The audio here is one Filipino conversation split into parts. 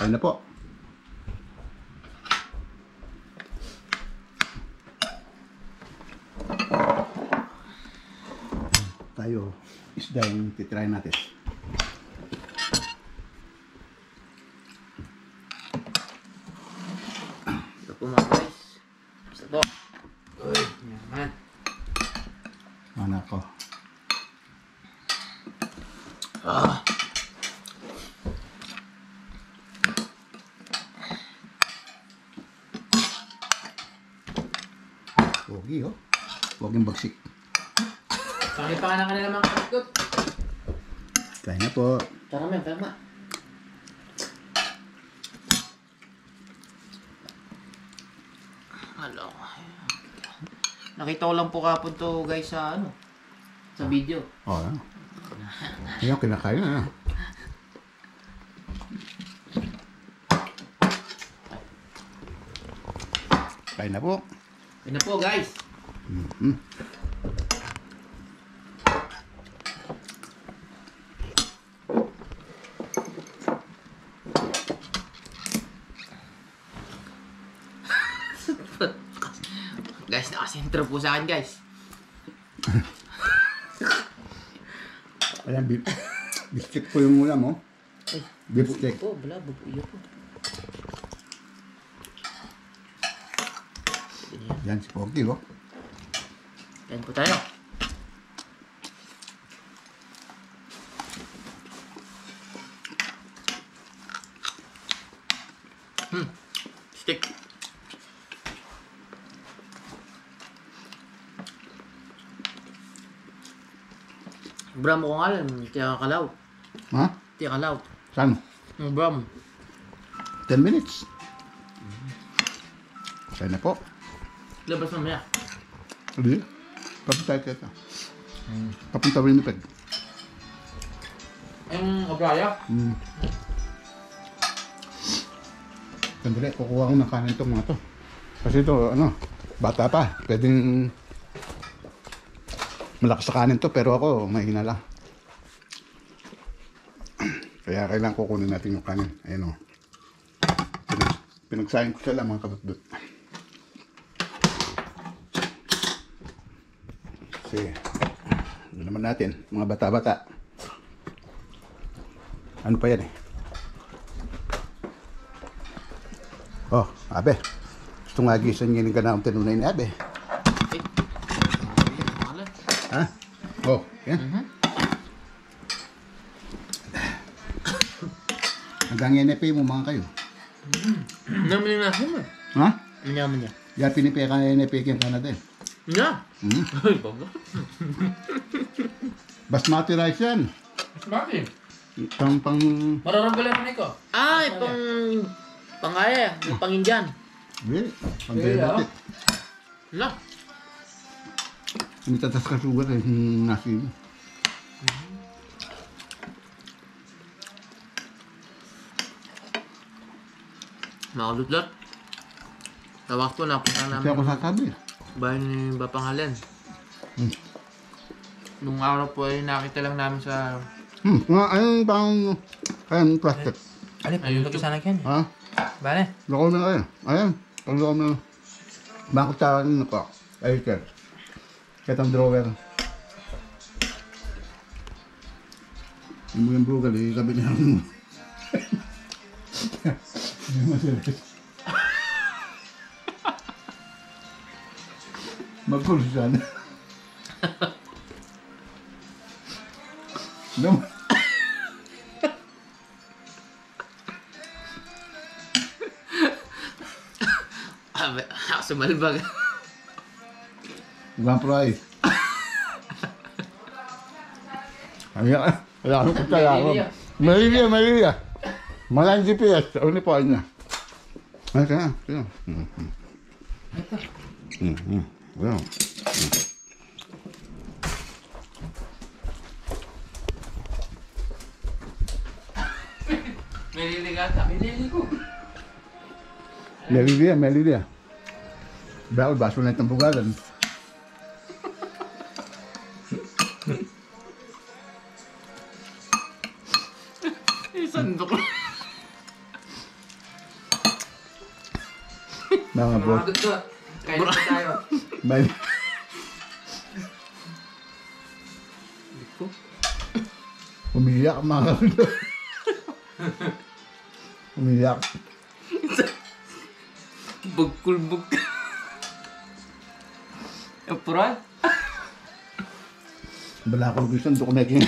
Ayun na po. Tayo, isda yung titry natin. Ito po mga guys. Basta po. Uy, yaman. Anak ko. Ah. Pogi oh. Poging bagsik. Sakit pa ka na kanila mga kapatid. Kaya na po. Tara men, tama. Hello. Nakita ko lang po kapon to guys sa ano. Sa video. Oo. Ayun, kinakain na. Kain na po. Yun na po guys. Guys, nakasentro po sa akin guys. Ayan, beef stick po yung ulam mo. Ay, Beef stick. po, bala, bubuyo po. Yan si Pogi oh. Yan po tayo. Stick. Bram ko nga lang, tiya kalaw. Ha? Tiya kalaw. Saan? Bram. 10 minutes. Kain na po. Labas mamaya. Hindi. Papunta kita. Papunta rin ni Peg. Yung abraya? Sandali, kukuha ko ng kanin itong mga to. Kasi ito, ano, bata pa. Pwedeng malakas sa kanin to, pero ako, mahina lang. Kaya kailangan kukunin natin yung kanin. Ayan o. Pinagsahin ko sila mga kabutbut. Sige. Ano naman natin, mga bata-bata. Ano pa yan eh? Oh, abe. Gusto nga gisan ngayon ka na ang tinunay ni abe. Ha? Oh, yan. Hanggang NFA mo mga kayo. Naman yung nasa mo. Ha? Naman niya. Yan pinipeka na NFA yung Canada eh. Nga? Ay, bago. Basmati rice yan. Bakit? Pang... Mararanggalan mo niko. Ay, pangaya. Yung pang-Indian. Hindi. Pang diabetic. Wala. Hindi tatas ka sugar eh. Nasi mo. Makalutlot. Tawas ko, napunta Kasi namin. ako sasabi. Bahay ni Bapangalan. Nung araw po ay nakita lang namin sa... Nga, ayun pang... Ayun, plastic. Alip, ayun sana yan. Ha? Bale. Loko na kayo. Ayan. Pag loko na... Bakit sa akin ko? Ayun, sir. Katang drawer. Yung bugal eh, sabi niya. Hindi masilis. Magkulo sana. Naman. Sumalbag. One price. Ayan. Wala akong kutaya. Maria. Malang GPS. Ano po niya? Ay, kaya. Kaya. Well. May liligata. May lilig ko. Melidia. Bawal, baso na itong bugalan. Sandok. Mga boss. Dudot. Kain na tayo. May... Umiyak mga kapatid. Umiyak. Bugkulbug. Puran? Bala ko gusto nito kumaking.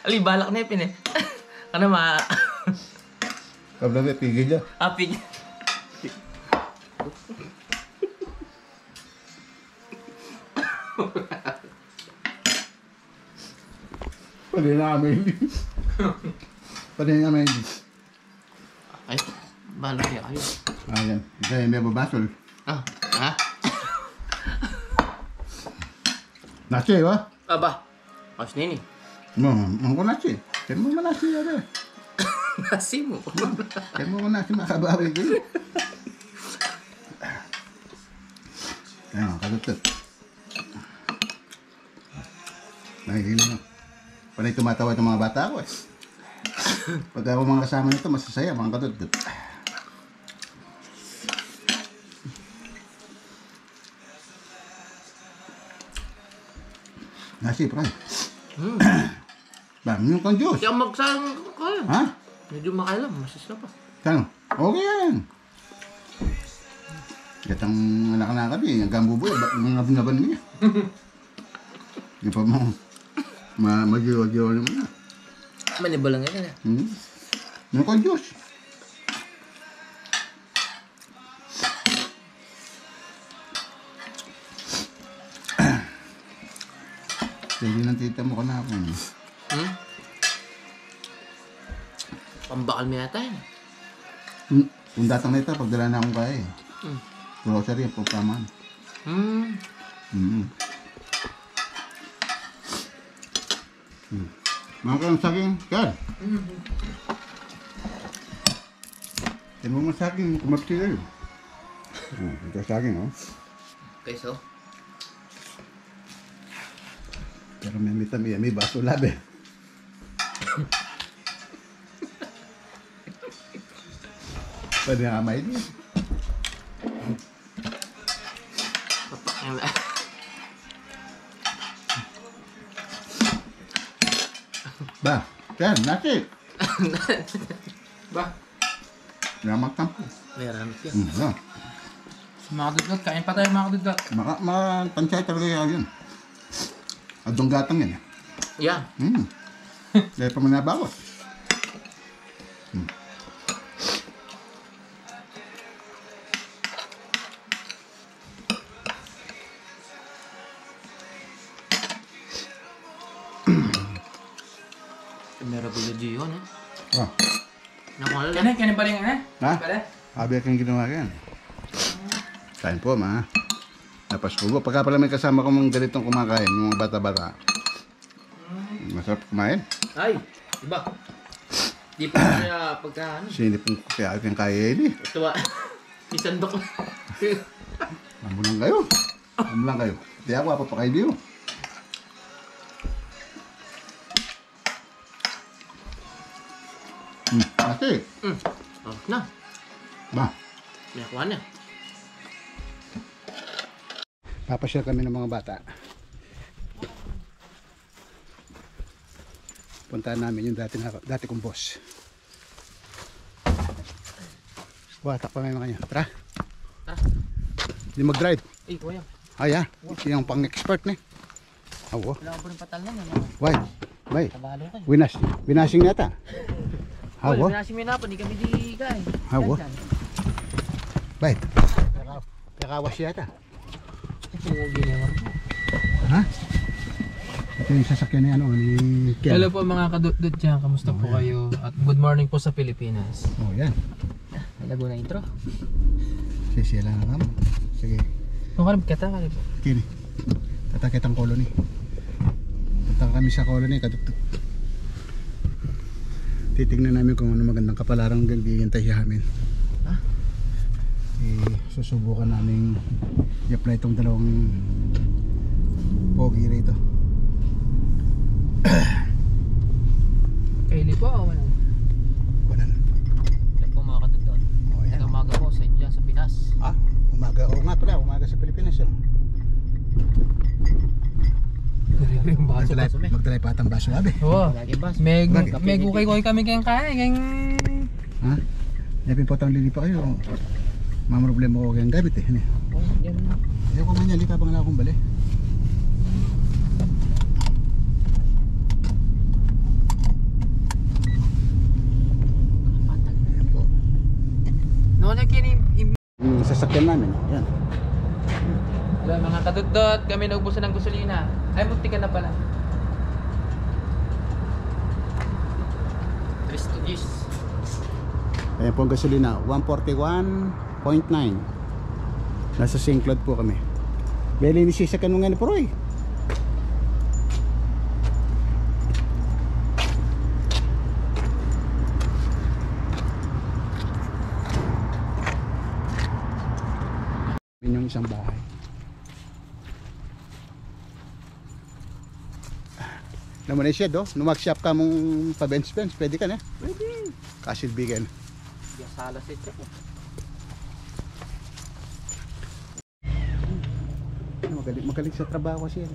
Alibalak na yun eh. Ano ma... Kabla may pigil niya. Apig. Pwede na kami hindi. Pwede na kami hindi. Ay, balak niya kayo. Ayan. Ito yung may babasol. Ah, ha? Nasi, ba? Aba, ayos na yun eh. Ang ko nasi. Kaya mo man nasi yan eh. Nasi mo. Kaya mo man nasi makabawi ko yun. Ayan, kalutot. Nakikita mo. Panay tumatawa itong mga bata ko eh. Pag ako mga kasama nito, masasaya mga kalutot. Nasi, pray. Bang, yung kang Diyos. Kaya magsayang kaya. Ha? Medyo makailam, masis na pa. Kano? Okay yan. Gatang anak na kami, hanggang buboy, mga binaban niya. Di pa mo, magiwa-giwa naman na. Manibal lang yan eh. Yung kang Diyos. Sige ng tita mo kanapon. Pambakal mo yata yan. Kung datang na ito, pagdala na akong kaya eh. Grocery, pagpaman. Mga kang saging, Kad. Yan mo mga saging, kumapsi kayo. Ito saging, oh. Okay, so? Pero may baso labi. Pwede nga may din. Ba, yan, nasi. Ba? Yamak tampo. Meron yan. Yan. Mga dudot. Kain pa tayo mga dudot. Tansay talaga yun. Adong gatang yan. Yan. Dahil pa man nabawas. Meron ba yun eh? Oh. Nakuha lang. Kanin, kanin pa rin eh. Ha? Pala. Abi kang ginawa yan. Kain po, ma. Napasko po. Pagka pala may kasama ko mga ganitong kumakain, yung mga bata-bata. Masarap kumain. Ay, iba. Di pa kaya pagka ano. Sinip kong kaya kang kaya yun eh. Ito ba? Isandok. Amo lang kayo. Amo lang kayo. Di ako, apapakay diyo. Kasi. Oh, na. Ba, May nakuha na. papasyal kami ng mga bata. Puntahan namin yung dati kong boss. Watak pa may mga kanya. Tara. Tara. Hindi mag-drive. Ay, kuya. Ay, yung pang-expert ni. Awo. Wala ko pa rin patal na. Why? Why? Tabalo ka. Winasing yata. Hawo? Hawo? Nasi mo na po. Hindi kami di kain. Hawo? Why? Pekawas yata. Ha? Ito yung sasakyan ni ano, ni Ken. Hello po mga kadudot dyan. Kamusta po kayo? At good morning po sa Pilipinas. Oh, yan. Lago na intro. Sisiya lang naman. Sige. Kung ka kita ka po. Kini. Tatakit ang colony. Punta kami sa colony, kaduktok. Titignan namin kung ano magandang kapalarang gagigintay sa amin. Ha? susubukan namin i-apply itong dalawang pogi rito. Kaili po o wala? Wala na. Yan po mga kadudot. Oh, yan. Ang umaga po sa inyo sa Pinas. Ah, umaga. Oo nga pala, umaga sa Pilipinas. Oh. Baso. Magdalay pa atang baso, abe. Oo. Lagi ba? May gukay-gukay kami kayang kaya. Kayang... Ha? Yapin po tang lili pa kayo. Problema ko kayang gabit eh. Oh, yan. Ayaw ko manyali ka bang na akong bali. Ayan po. No, nakinig... Yung sasakyan namin. Yan. Wala, mga kadudot, kami naubusan ng gasolina. Ay, munti ka na pala. 3 to G's. Ayan po ang gasolina. 141.9. Nasa St. Cloud po kami. Beli ni sisakyan mo nga ni Poroy. Yun yung isang bahay. Alam mo na yung shed, oh. Nung mag-shop ka mong pa-bench-bench, pwede ka na. Pwede. Kasilbigan. Yasalas ito po. Magaling sa trabaho siya.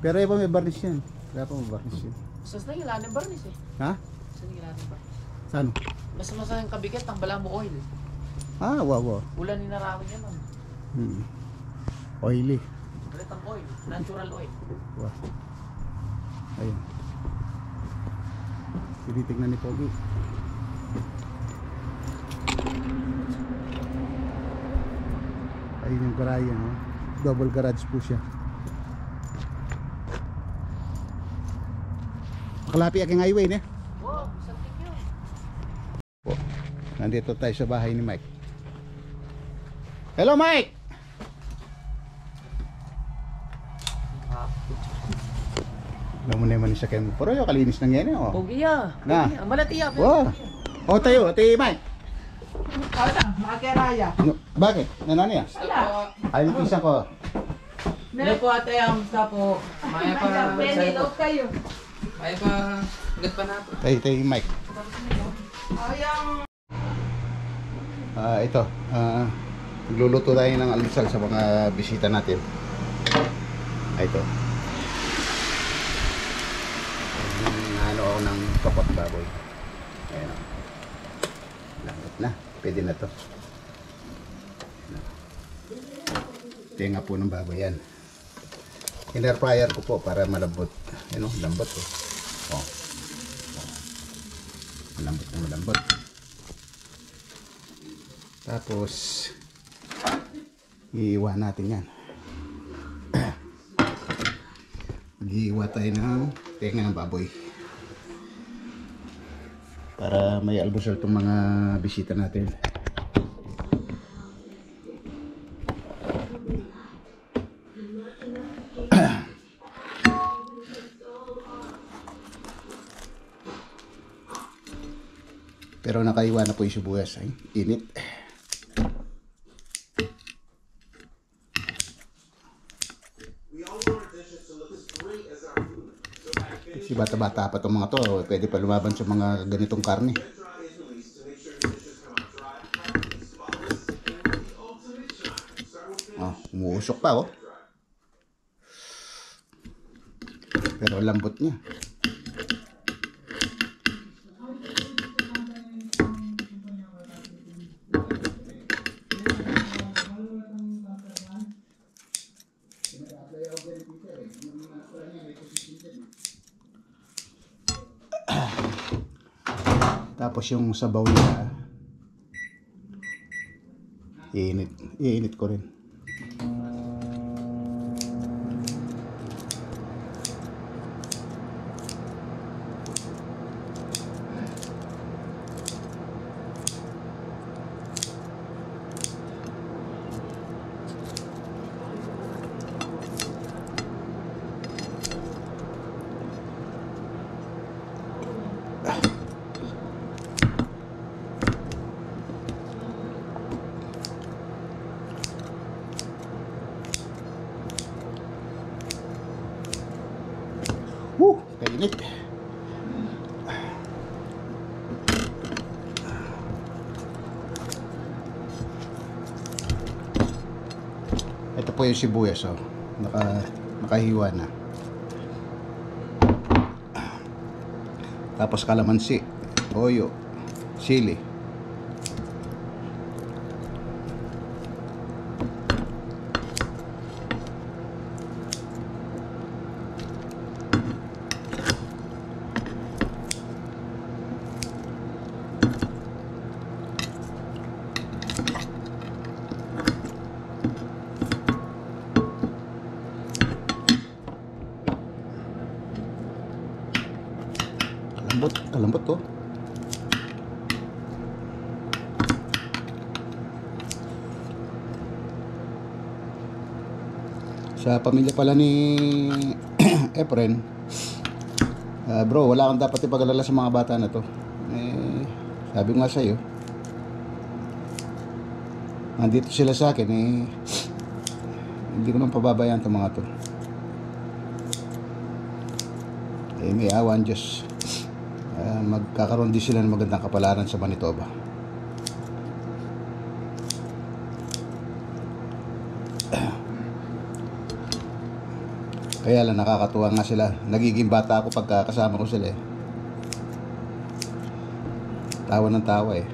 Pero iba may varnish yan. Wala pa may varnish yan. Sas na ilalim barnis eh. Ha? Sas na ilalim barnis. Saan? Mas masayang kabigat ang bala mo oil. Ah, wow. Ulan ni narawin yan man. Oily. Ulit ang oil. Natural oil. Wow. Ayun. Tinitignan ni Pogi. Ayun yung garage, no? Double garage po siya. Makalapi aking highway, ne? Wow, something yun. Po. Nandito tayo sa bahay ni Mike. Hello, Mike! Alam mo na yung manisakyan mo. Pero yung kalinis ng yan, oh. Pogiya. Na. Pogiya. Malatiya. Wow. O tayo, ati Mike. Ala, makeraya. No, bakit? Nanano yan? Ay, isa ko. Hello po ate, kamusta po? Maya pa... Hello kayo. Maya pa... Agad pa na po. Tayo, Mike. Ayang Ito. Nagluluto tayo ng almusal sa mga bisita natin. Ito. Ano ako ng tokot baboy. Ayan o. Langit na. Pwede na to. Tenga po ng baboy yan. In-air fryer ko po para malambot. Ayan o, lambot o. Oh. Malambot na malambot. Tapos iiwa natin yan. Mag-iiwa tayo ng tenga ng baboy para may almusal itong mga bisita natin. Pero nakaiwa na po yung sibuyas. Ay, init. Si bata-bata pa itong mga to, pwede pa lumaban sa mga ganitong karne. Oh, umuusok pa oh. Pero lambot niya. Tapos yung sabaw niya iinit ko rin. Kainit. Ito po yung sibuyas, oh. Nakahiwa na. Tapos kalamansi, toyo, sili. Kalambot to. Sa pamilya pala ni Efren, bro, wala kang dapat ipag-alala sa mga bata na to. Sabi ko nga sa'yo, nandito sila sa akin, hindi ko naman pababayaan itong mga to. May awan Diyos. Magkakaroon din sila ng magandang kapalaran sa Manitoba. Kaya lang nakakatuwa nga sila. Nagiging bata ako pagka kasama ko sila eh. Tawa ng tawa eh.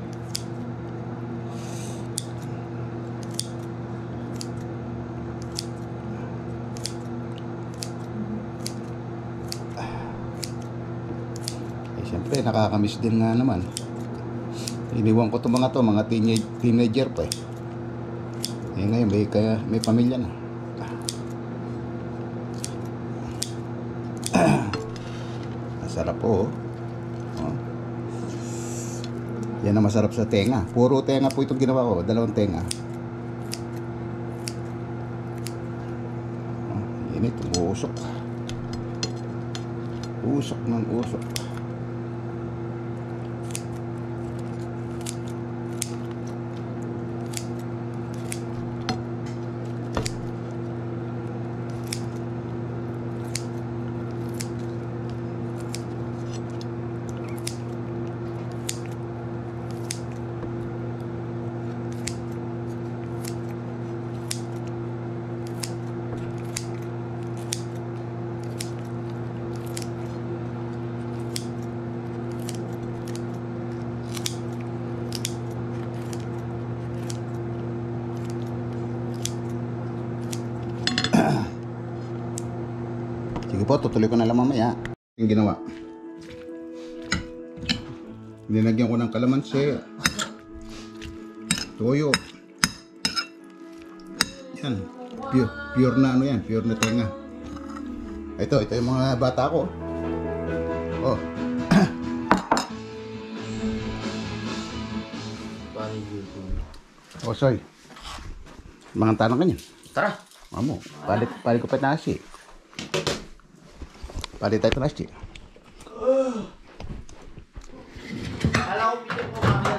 Siyempre, nakakamiss din nga naman. Iniwan ko itong mga teenager pa eh. Ngayon, may pamilya na. Masarap po. Oh. Yan ang masarap sa tenga. Puro tenga po itong ginawa ko. 2 tenga. Init, uusok. Usok ng usok. Sige po, tutuloy ko na lang mamaya. Yung ginawa. Linagyan ko ng kalamansi. Toyo. Yan. Pure na ano yan. Pure na tenga. Ito yung mga bata ko. Oh. Oh, sorry. Mga tanong kanya. Tara. Mamo, palit ko pa nasi. Palit tayo nasi.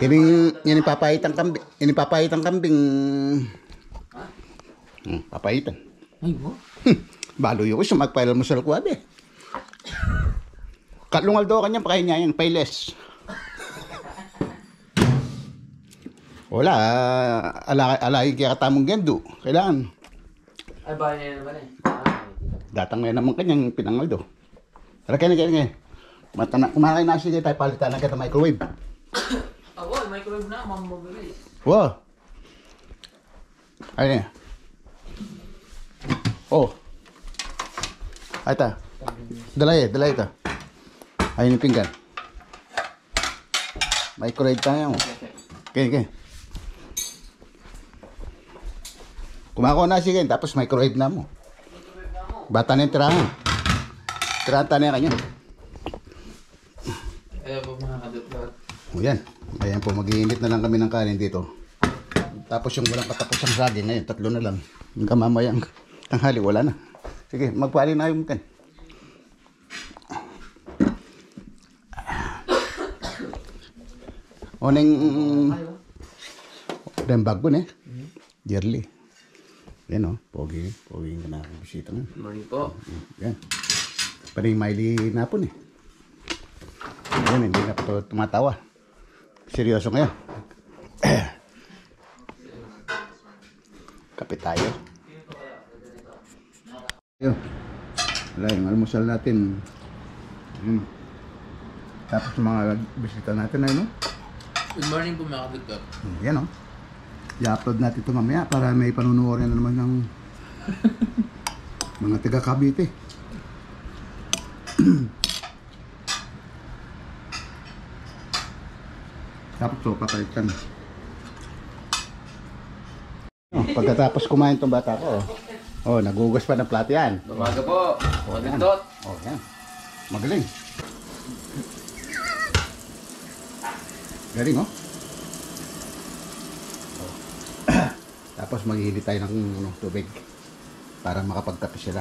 Ini papaitan kambing. Ini papaitan kambing. Papaitan. Ay, mo? Balo yung isa magpail mo sa lukwad eh. Katlungal daw kanya pakain niya yan, pailes. Wala, alay kaya katamong gendo. Kailangan. Ay, ba niya naman eh. Datang ngayon naman kanyang pinangal do. Tara kaya. Kumakain na sige tayo palitan na kita microwave. Ako, microwave na, mamabilis. Wow. Ayun. Oh. Ay ta. Dalay ito. Ayun yung pinggan. Microwave tayo. Okay. Kumako na sige, tapos microwave na mo. Bata na yung tirahan. Tirahan na kanya. Ayan po mga kadutlot. O yan. Ayan po, mag-iinit na lang kami ng kanin dito. Tapos yung walang katapusang saging ngayon, 3 na lang. Hanggang mamayang tanghali, wala na. Sige, magpali na yung kan. O neng bago na eh. Yearly. Yan o, pogi ka na akong bisita na. Morning po. Yan. Paring Miley napon eh. Ayun, hindi na po tumatawa. Seryoso ngayon. Kape tayo. Ayun. Wala, yung almusal natin. Ayun. Tapos yung mga bisita natin ay no? Good morning po mga kadudot. Yan o. I-upload natin ito mamaya para may panunuorin na naman ng mga taga Cavite. Tapos ito, papalitan. Oh, pagkatapos kumain itong bata ko, nagugas pa ng plato yan. Umaga po, mga Yan. kadudot. Oh, yan. Magaling. Galing, oh. Tapos maghihili tayo ng tubig para makapagkape sila.